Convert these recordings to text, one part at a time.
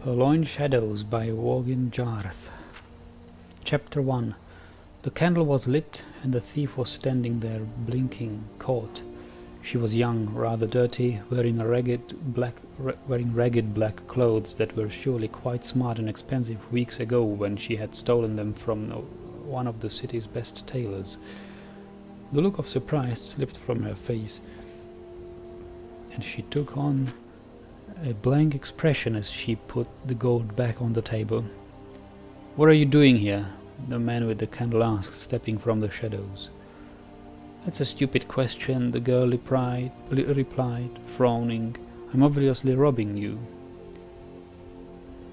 Purloined Shadows by Wogan Jarth. Chapter 1. The candle was lit, and the thief was standing there, blinking, caught. She was young, rather dirty, wearing ragged black clothes that were surely quite smart and expensive weeks ago when she had stolen them from one of the city's best tailors. The look of surprise slipped from her face, and she took on a blank expression as she put the gold back on the table. "What are you doing here?" the man with the candle asked, stepping from the shadows. "That's a stupid question," the girl replied, frowning. "I'm obviously robbing you."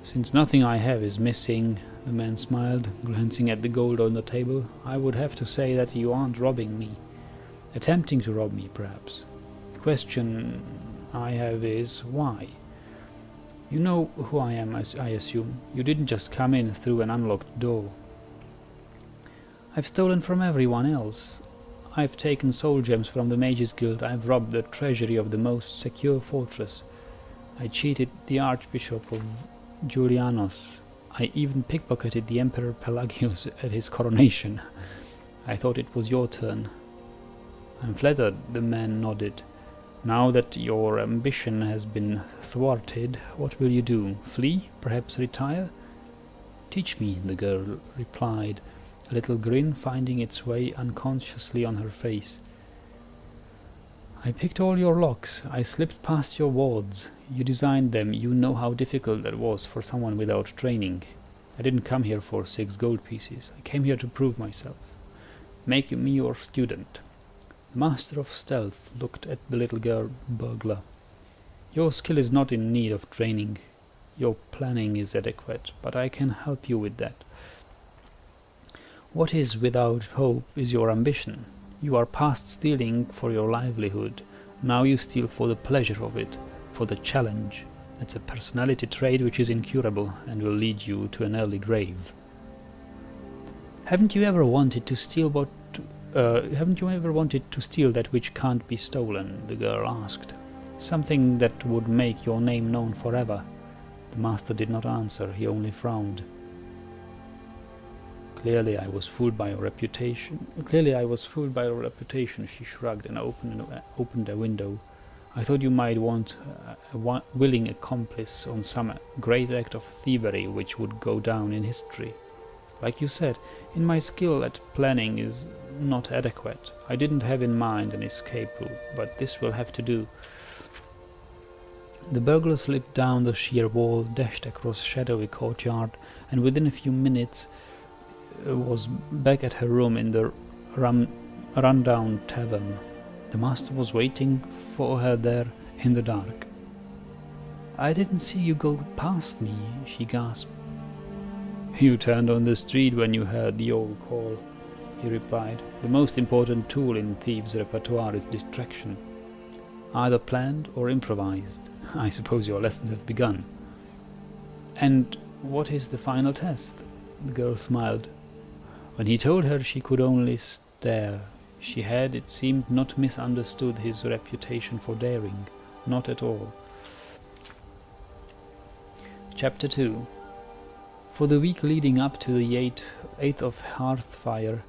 "Since nothing I have is missing," the man smiled, glancing at the gold on the table, "I would have to say that you aren't robbing me. Attempting to rob me, perhaps. The question I have is, why? You know who I am, I assume. You didn't just come in through an unlocked door." "I've stolen from everyone else. I've taken soul gems from the Mages Guild. I've robbed the treasury of the most secure fortress. I cheated the Archbishop of Julianos. I even pickpocketed the Emperor Pelagius at his coronation. I thought it was your turn." "I'm flattered," the man nodded. "Now that your ambition has been thwarted, what will you do? Flee? Perhaps retire?" "Teach me," the girl replied, a little grin finding its way unconsciously on her face. "I picked all your locks. I slipped past your wards. You designed them. You know how difficult that was for someone without training. I didn't come here for 6 gold pieces. I came here to prove myself. Make me your student." The Master of Stealth looked at the little girl burglar. "Your skill is not in need of training. Your planning is adequate, but I can help you with that. What is without hope is your ambition. You are past stealing for your livelihood. Now you steal for the pleasure of it, for the challenge. That's a personality trait which is incurable and will lead you to an early grave." Haven't you ever wanted to steal that which can't be stolen?" the girl asked. "Something that would make your name known forever." The master did not answer, he only frowned. Clearly I was fooled by your reputation, she shrugged and opened a window. "I thought you might want a willing accomplice on some great act of thievery which would go down in history. Like you said, my skill at planning is not adequate. I didn't have in mind an escape route, but this will have to do." The burglar slipped down the sheer wall, dashed across a shadowy courtyard, and within a few minutes was back at her room in the rundown tavern. The master was waiting for her there in the dark. "I didn't see you go past me," she gasped. "You turned on the street when you heard the old call," he replied. "The most important tool in thieves' repertoire is distraction, either planned or improvised. I suppose your lessons have begun." "And what is the final test?" The girl smiled. When he told her, she could only stare. She had, it seemed, not misunderstood his reputation for daring. Not at all. Chapter 2. For the week leading up to the 8th of Hearthfire,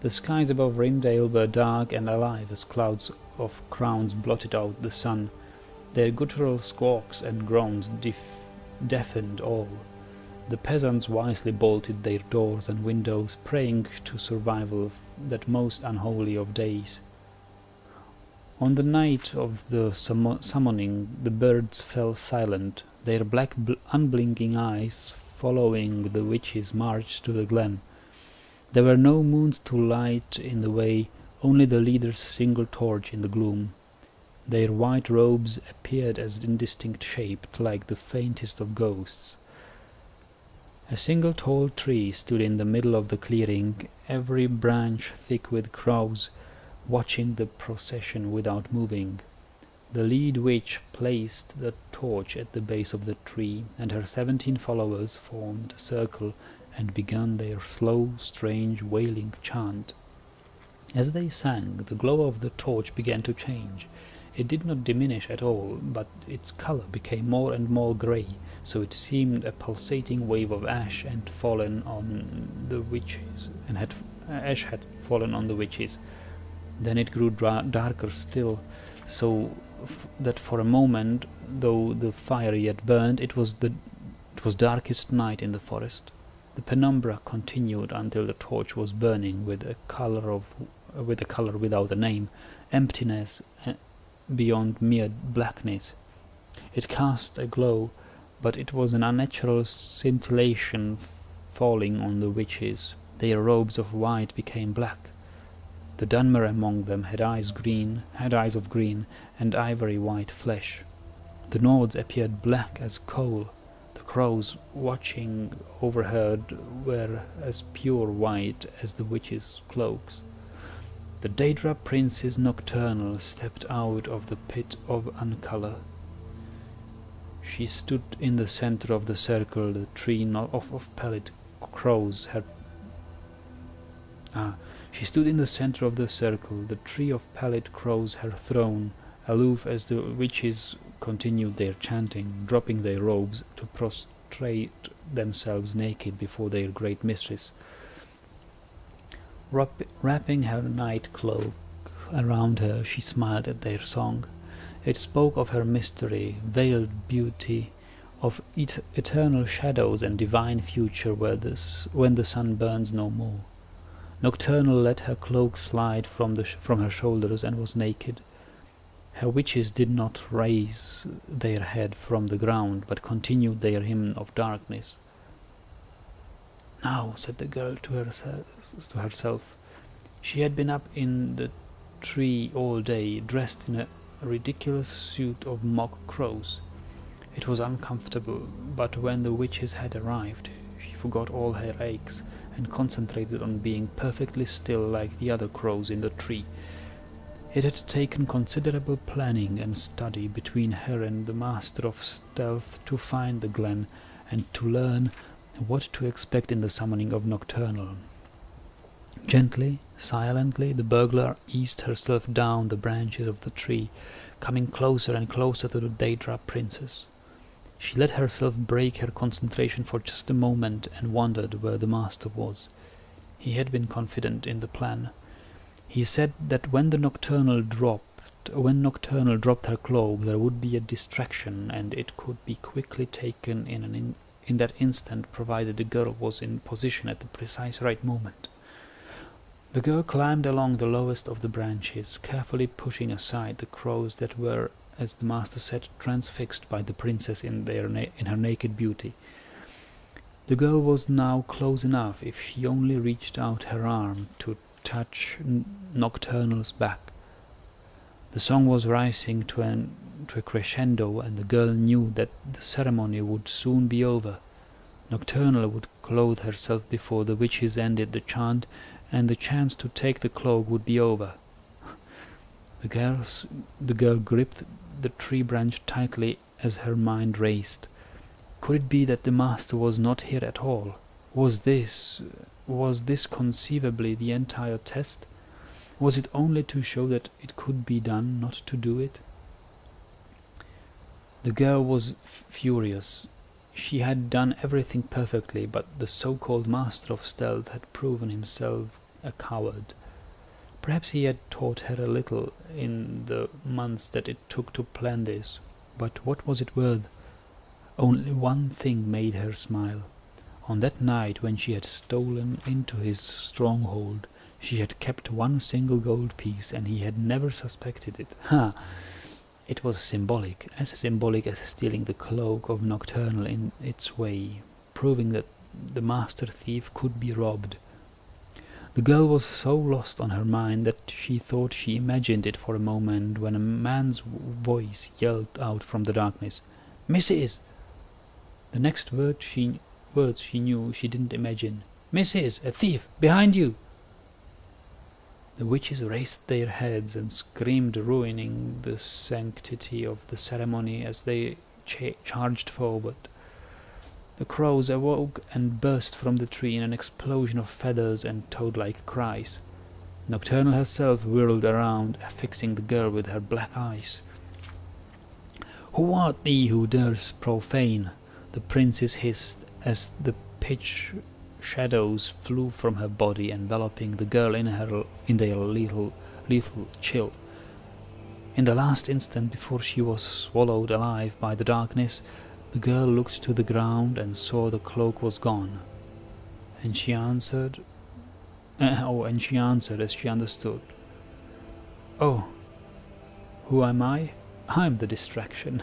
the skies above Rindale were dark and alive as clouds of crowns blotted out the sun. Their guttural squawks and groans deafened all. The peasants wisely bolted their doors and windows, praying to survival that most unholy of days. On the night of the summoning, the birds fell silent, their black unblinking eyes following the witch's march to the glen. There were no moons to light in the way, only the leader's single torch in the gloom. Their white robes appeared as indistinct shaped, like the faintest of ghosts. A single tall tree stood in the middle of the clearing, every branch thick with crows, watching the procession without moving. The lead witch placed the torch at the base of the tree, and her 17 followers formed a circle and began their slow, strange, wailing chant. As they sang, the glow of the torch began to change. It did not diminish at all, but its color became more and more grey, so it seemed a pulsating wave of ash had fallen on the witches. Then it grew darker still, so that for a moment, though the fire yet burned, it was darkest night in the forest. The penumbra continued until the torch was burning with a color without a name, emptiness beyond mere blackness. It cast a glow, but it was an unnatural scintillation falling on the witches. Their robes of white became black. The Dunmer among them had eyes of green, and ivory white flesh. The Nords appeared black as coal. The crows watching overhead were as pure white as the witches' cloaks. The Daedra Princess Nocturnal stepped out of the pit of Uncolour. She stood in the center of the circle, the tree of pallid crows She stood in the center of the circle, the tree of pallid crows her throne, aloof as the witches continued their chanting, dropping their robes to prostrate themselves naked before their great mistress. Wrapping her night cloak around her, she smiled at their song. It spoke of her mystery, veiled beauty, of eternal shadows and divine future when the sun burns no more. Nocturnal let her cloak slide from her shoulders and was naked. Her witches did not raise their head from the ground, but continued their hymn of darkness. "Now," said the girl to herself. She had been up in the tree all day, dressed in a ridiculous suit of mock crows. It was uncomfortable, but when the witches had arrived, she forgot all her aches and concentrated on being perfectly still like the other crows in the tree. It had taken considerable planning and study between her and the Master of Stealth to find the glen and to learn what to expect in the summoning of Nocturnal. Gently, silently, the burglar eased herself down the branches of the tree, coming closer and closer to the Daedra Princess. She let herself break her concentration for just a moment and wondered where the master was. He had been confident in the plan. He said that when Nocturnal dropped her cloak, there would be a distraction, and it could be quickly taken in that instant, provided the girl was in position at the precise right moment. The girl climbed along the lowest of the branches, carefully pushing aside the crows that were, as the master said, transfixed by the princess in her naked beauty. The girl was now close enough if she only reached out her arm to touch Nocturnal's back. The song was rising to a crescendo, and the girl knew that the ceremony would soon be over. Nocturnal would clothe herself before the witches ended the chant, and the chance to take the cloak would be over. The girl gripped the tree branch tightly as her mind raced. Could it be that the master was not here at all? Was this conceivably the entire test? Was it only to show that it could be done, not to do it? The girl was furious. She had done everything perfectly, but the so-called Master of Stealth had proven himself a coward. Perhaps he had taught her a little in the months that it took to plan this, but what was it worth? Only one thing made her smile. On that night when she had stolen into his stronghold, she had kept one single gold piece, and he had never suspected it. It was symbolic as stealing the cloak of Nocturnal in its way, proving that the master thief could be robbed. The girl was so lost on her mind that she thought she imagined it for a moment, when a man's voice yelled out from the darkness, "Mrs.!" The next words she knew she didn't imagine. "Mrs., a thief! Behind you!" The witches raised their heads and screamed, ruining the sanctity of the ceremony as they charged forward. The crows awoke and burst from the tree in an explosion of feathers and toad-like cries. Nocturnal herself whirled around, fixing the girl with her black eyes. "Who art thee who dares profane the princess hissed as the pitch shadows flew from her body, enveloping the girl in their lethal chill. In the last instant before she was swallowed alive by the darkness, the girl looked to the ground and saw the cloak was gone. And she answered as she understood. "Oh, who am I? I'm the distraction."